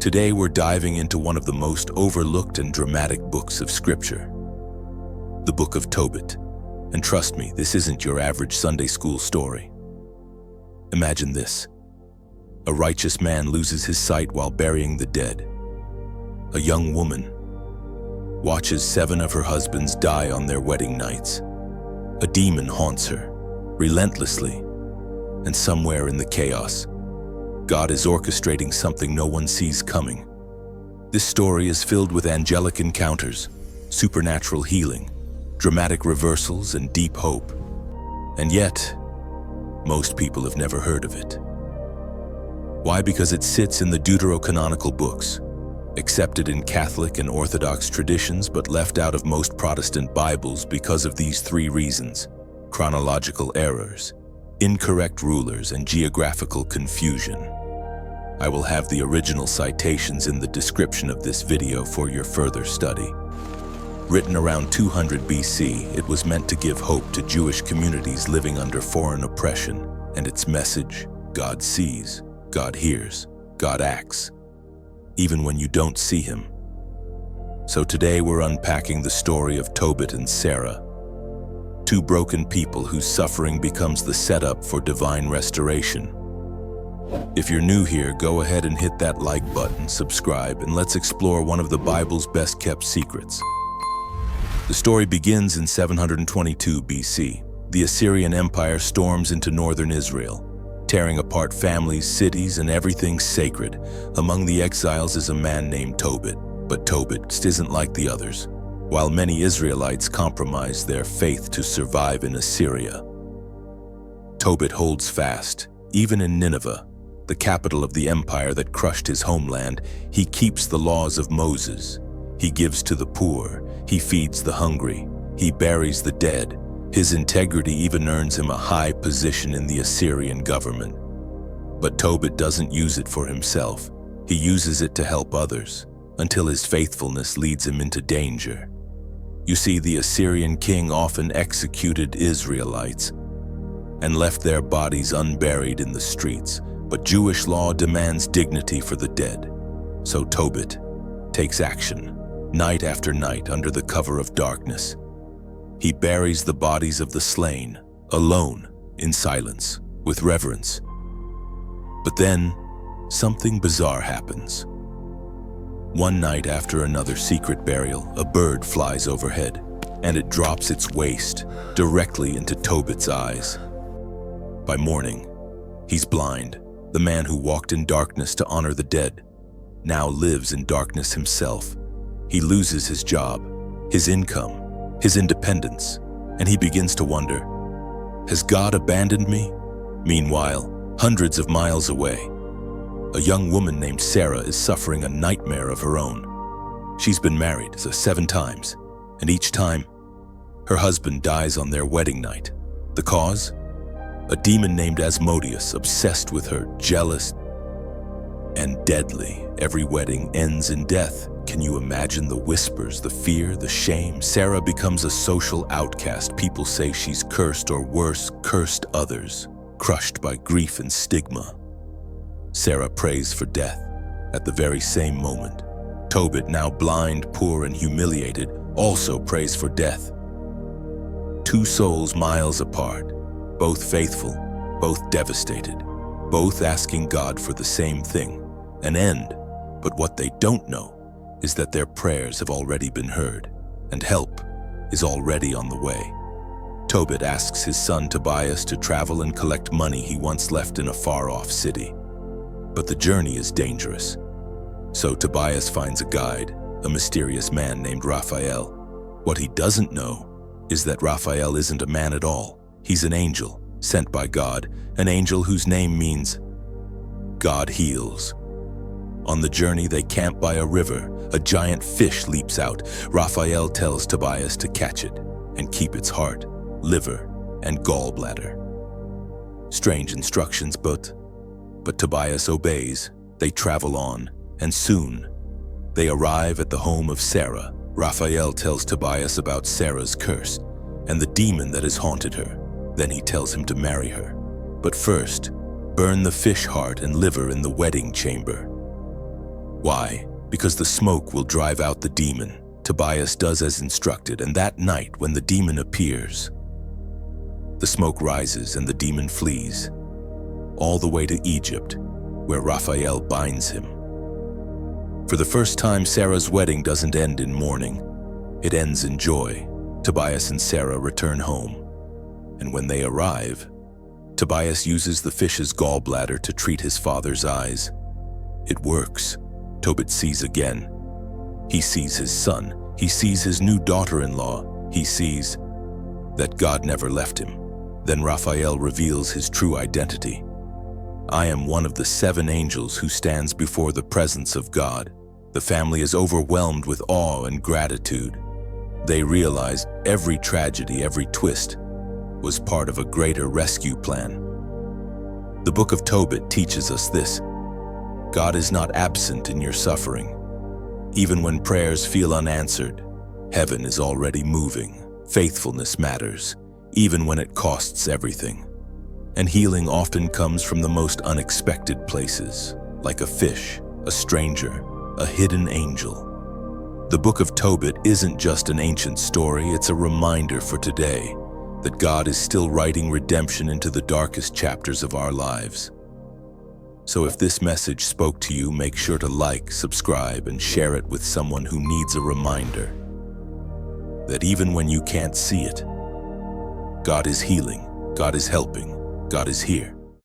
Today we're diving into one of the most overlooked and dramatic books of Scripture, the Book of Tobit. And trust me, this isn't your average Sunday school story. Imagine this. A righteous man loses his sight while burying the dead. A young woman watches 7 of her husbands die on their wedding nights. A demon haunts her, relentlessly, and somewhere in the chaos, God is orchestrating something no one sees coming. This story is filled with angelic encounters, supernatural healing, dramatic reversals, and deep hope. And yet, most people have never heard of it. Why? Because it sits in the Deuterocanonical books, accepted in Catholic and Orthodox traditions but left out of most Protestant Bibles because of these 3 reasons: chronological errors, incorrect rulers, and geographical confusion. I will have the original citations in the description of this video for your further study. Written around 200 BC, it was meant to give hope to Jewish communities living under foreign oppression, and its message: God sees, God hears, God acts, even when you don't see him. So today we're unpacking the story of Tobit and Sarah, 2 broken people whose suffering becomes the setup for divine restoration. If you're new here, go ahead and hit that like button, subscribe, and let's explore one of the Bible's best-kept secrets. The story begins in 722 BC. The Assyrian Empire storms into northern Israel, tearing apart families, cities, and everything sacred. Among the exiles is a man named Tobit, but Tobit isn't like the others. While many Israelites compromise their faith to survive in Assyria, Tobit holds fast. Even in Nineveh, the capital of the empire that crushed his homeland, he keeps the laws of Moses. He gives to the poor, he feeds the hungry, he buries the dead. His integrity even earns him a high position in the Assyrian government. But Tobit doesn't use it for himself. He uses it to help others, until his faithfulness leads him into danger. You see, the Assyrian king often executed Israelites and left their bodies unburied in the streets, but Jewish law demands dignity for the dead. So Tobit takes action, night after night under the cover of darkness. He buries the bodies of the slain, alone, in silence, with reverence. But then, something bizarre happens. One night after another secret burial, a bird flies overhead, and it drops its waste directly into Tobit's eyes. By morning, he's blind. The man who walked in darkness to honor the dead now lives in darkness himself. He loses his job, his income, his independence, and he begins to wonder, has God abandoned me? Meanwhile, hundreds of miles away, a young woman named Sarah is suffering a nightmare of her own. She's been married 7 times, and each time, her husband dies on their wedding night. The cause? A demon named Asmodeus, obsessed with her, jealous and deadly. Every wedding ends in death. Can you imagine the whispers, the fear, the shame? Sarah becomes a social outcast. People say she's cursed, or worse, cursed others, crushed by grief and stigma. Sarah prays for death. At the very same moment, Tobit, now blind, poor, and humiliated, also prays for death. 2 souls miles apart, both faithful, both devastated, both asking God for the same thing, an end. But what they don't know is that their prayers have already been heard, and help is already on the way. Tobit asks his son Tobias to travel and collect money he once left in a far-off city. But the journey is dangerous. So Tobias finds a guide, a mysterious man named Raphael. What he doesn't know is that Raphael isn't a man at all. He's an angel, sent by God, an angel whose name means God heals. On the journey, they camp by a river. A giant fish leaps out. Raphael tells Tobias to catch it and keep its heart, liver, and gallbladder. Strange instructions, but Tobias obeys. They travel on, and soon they arrive at the home of Sarah. Raphael tells Tobias about Sarah's curse and the demon that has haunted her. Then he tells him to marry her. But first, burn the fish heart and liver in the wedding chamber. Why? Because the smoke will drive out the demon. Tobias does as instructed, and that night when the demon appears, the smoke rises and the demon flees, all the way to Egypt, where Raphael binds him. For the first time, Sarah's wedding doesn't end in mourning. It ends in joy. Tobias and Sarah return home, and when they arrive, Tobias uses the fish's gallbladder to treat his father's eyes. It works. Tobit sees again. He sees his son. He sees his new daughter-in-law. He sees that God never left him. Then Raphael reveals his true identity. I am one of the 7 angels who stands before the presence of God. The family is overwhelmed with awe and gratitude. They realize every tragedy, every twist, was part of a greater rescue plan. The Book of Tobit teaches us this: God is not absent in your suffering. Even when prayers feel unanswered, heaven is already moving. Faithfulness matters, even when it costs everything. And healing often comes from the most unexpected places, like a fish, a stranger, a hidden angel. The Book of Tobit isn't just an ancient story, it's a reminder for today that God is still writing redemption into the darkest chapters of our lives. So if this message spoke to you, make sure to like, subscribe, and share it with someone who needs a reminder that even when you can't see it, God is healing, God is helping, God is here.